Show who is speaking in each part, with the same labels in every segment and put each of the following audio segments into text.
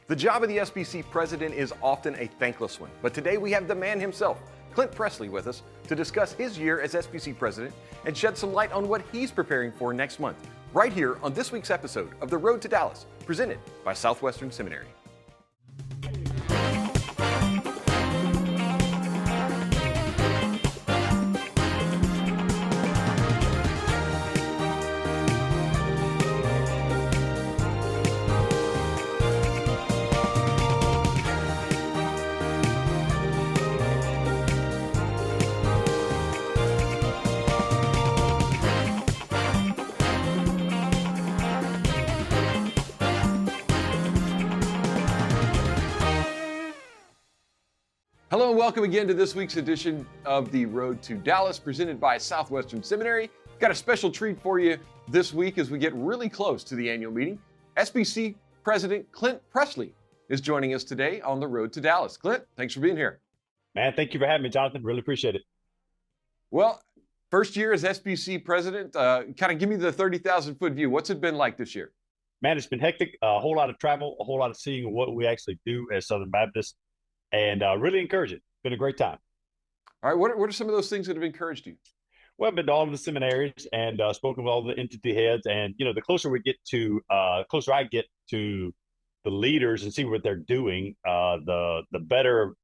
Speaker 1: The job of the SBC president is often a thankless one, but today we have the man himself, Clint Pressley, with us to discuss his year as SBC president and shed some light on what he's preparing for next month, right here on this week's episode of The Road to Dallas, presented by Southwestern Seminary. Hello and welcome again to this week's edition of The Road to Dallas, presented by Southwestern Seminary. Got a special treat for you this week as we get really close to the annual meeting. SBC President Clint Pressley is joining us today on The Road to Dallas. Clint, thanks for being here.
Speaker 2: Man, thank you for having me, Jonathan. Really appreciate it.
Speaker 1: Well, first year as SBC President, kind of give me the 30,000-foot view. What's it been like this year?
Speaker 2: Man, it's been hectic. A whole lot of travel, a whole lot of seeing what we actually do as Southern Baptists. And really encouraging. Been a great time.
Speaker 1: All right, what are some of those things that have encouraged you?
Speaker 2: Well, I've been to all of the seminaries and spoken with all the entity heads. And, you know, the closer I get to the leaders and see what they're doing, the better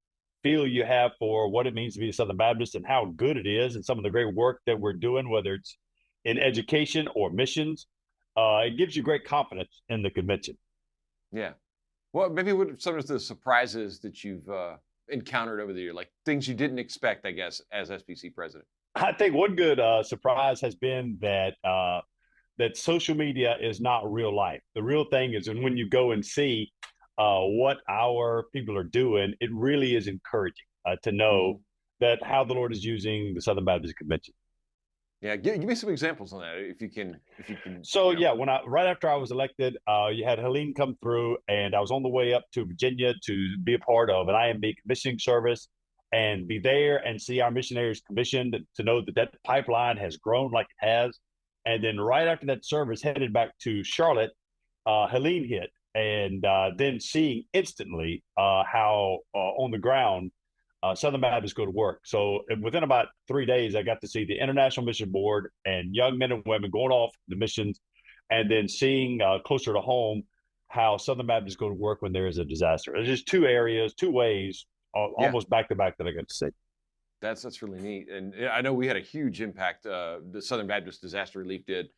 Speaker 2: feel you have for what it means to be a Southern Baptist and how good it is and some of the great work that we're doing, whether it's in education or missions. It gives you great confidence in the convention.
Speaker 1: Yeah. Well, maybe what are some of the surprises that you've encountered over the year, like things you didn't expect, I guess, as SBC president?
Speaker 2: I think one good surprise has been that that social media is not real life. The real thing is when you go and see what our people are doing, it really is encouraging to know that how the Lord is using the Southern Baptist Convention.
Speaker 1: Yeah, give me some examples on that, if you can.
Speaker 2: So yeah, right after I was elected, you had Helene come through, and I was on the way up to Virginia to be a part of an IMB commissioning service, and be there and see our missionaries commissioned, to know that that pipeline has grown like it has. And then right after that service, headed back to Charlotte, Helene hit, and then seeing instantly how on the ground Southern Baptists go to work. So within about 3 days, I got to see the International Mission Board and young men and women going off the missions, and then seeing closer to home how Southern Baptists go to work when there is a disaster. There's just two ways, almost back to back, that I got to see.
Speaker 1: That's really neat. And I know we had a huge impact, the Southern Baptist Disaster Relief did,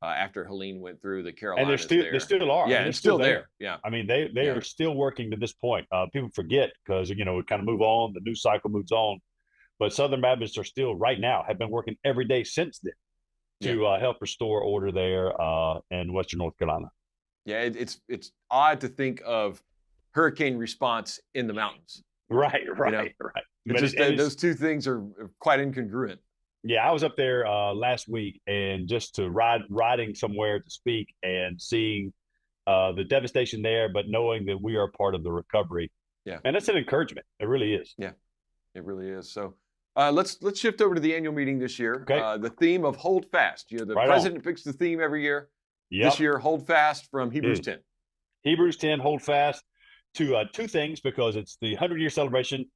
Speaker 1: after Helene went through the Carolinas.
Speaker 2: And they still are.
Speaker 1: Yeah,
Speaker 2: I mean,
Speaker 1: it's still there. Yeah.
Speaker 2: I mean, they are still working to this point. People forget because, you know, we kind of move on, the news cycle moves on. But Southern Baptists are still, right now, have been working every day since then to help restore order there in Western North Carolina. Yeah,
Speaker 1: it's odd to think of hurricane response in the mountains.
Speaker 2: Right.
Speaker 1: Those two things are quite incongruent.
Speaker 2: Yeah, I was up there last week, and just to riding somewhere to speak and seeing the devastation there, but knowing that we are part of the recovery. Yeah, and that's an encouragement. It really is.
Speaker 1: Yeah, it really is. So let's shift over to the annual meeting this year.
Speaker 2: Okay.
Speaker 1: The theme of Hold Fast. The president picks the theme every year. Yep. This year, Hold Fast from Hebrews 10.
Speaker 2: Hebrews 10, Hold Fast to two things, because it's the 100-year celebration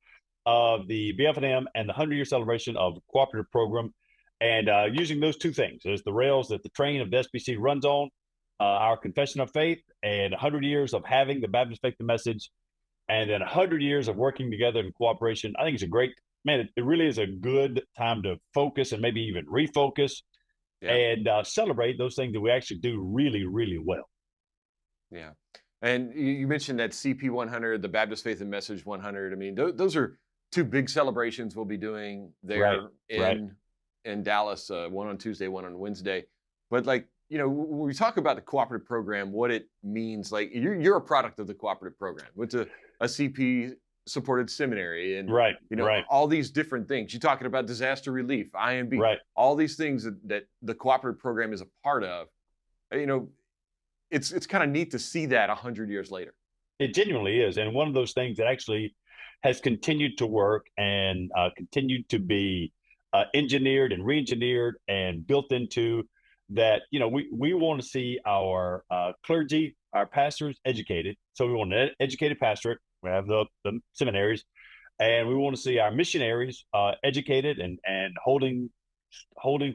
Speaker 2: of the BF&M and the 100-year celebration of the Cooperative Program, and using those two things as the rails that the train of the SBC runs on, our confession of faith, and 100 years of having the Baptist faith and message, and then 100 years of working together in cooperation. I think it's a great, man, it really is a good time to focus and maybe even refocus and celebrate those things that we actually do really, really well.
Speaker 1: Yeah. And you mentioned that CP 100, the Baptist Faith and Message 100. I mean, those are two big celebrations we'll be doing there in Dallas, one on Tuesday, one on Wednesday. But like, you know, when we talk about the Cooperative Program, what it means, like you're a product of the Cooperative Program. Went to a CP supported seminary and all these different things. You're talking about disaster relief, IMB, all these things that the Cooperative Program is a part of. You know, it's kind of neat to see that 100 years later.
Speaker 2: It genuinely is. And one of those things that actually has continued to work and continued to be engineered and re-engineered and built into that. You know, we want to see our clergy, our pastors educated. So we want an educated pastorate. We have the seminaries, and we want to see our missionaries educated and holding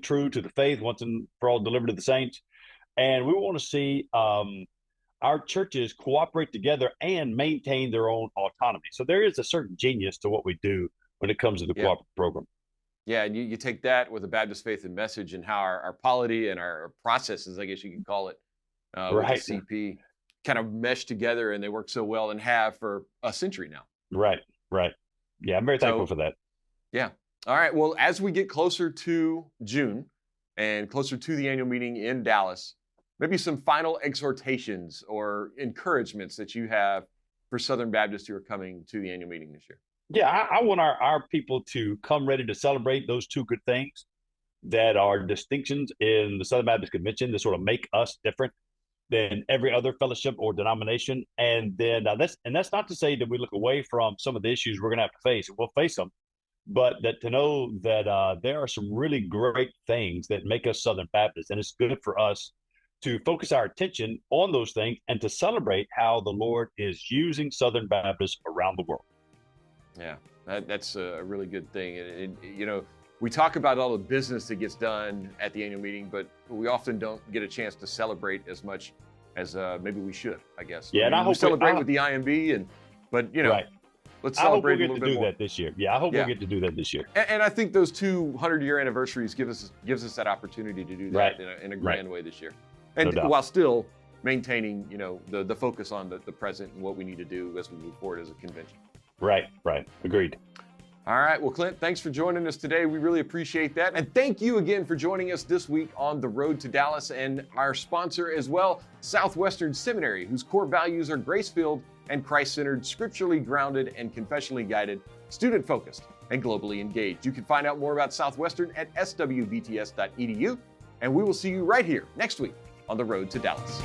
Speaker 2: true to the faith once and for all, delivered to the saints. And we want to see our churches cooperate together and maintain their own autonomy. So there is a certain genius to what we do when it comes to the Cooperative Program.
Speaker 1: Yeah, and you take that with the Baptist Faith and Message and how our polity and our processes, I guess you could call it, with the CP, kind of mesh together, and they work so well and have for a century now.
Speaker 2: Right. Yeah, I'm very thankful for that.
Speaker 1: Yeah. All right. Well, as we get closer to June and closer to the annual meeting in Dallas, maybe some final exhortations or encouragements that you have for Southern Baptists who are coming to the annual meeting this year.
Speaker 2: Yeah, I want our people to come ready to celebrate those two good things that are distinctions in the Southern Baptist Convention that sort of make us different than every other fellowship or denomination. And then that's not to say that we look away from some of the issues we're going to have to face. We'll face them, but that to know that there are some really great things that make us Southern Baptists, and it's good for us to focus our attention on those things and to celebrate how the Lord is using Southern Baptists around the world.
Speaker 1: Yeah, that's a really good thing. And you know, we talk about all the business that gets done at the annual meeting, but we often don't get a chance to celebrate as much as maybe we should, I guess.
Speaker 2: Yeah, and I hope
Speaker 1: we celebrate with the IMB, but you know, let's celebrate a little bit more.
Speaker 2: I hope we'll get to do that this year. Yeah, I hope we'll get to do that this year.
Speaker 1: And I think those 200-year anniversaries gives us that opportunity to do that in a grand way this year, and while still maintaining, you know, the focus on the present and what we need to do as we move forward as a convention.
Speaker 2: Right. Agreed.
Speaker 1: All right. Well, Clint, thanks for joining us today. We really appreciate that. And thank you again for joining us this week on The Road to Dallas, and our sponsor as well, Southwestern Seminary, whose core values are grace-filled and Christ-centered, scripturally grounded and confessionally guided, student-focused and globally engaged. You can find out more about Southwestern at swbts.edu, and we will see you right here next week on The Road to Dallas.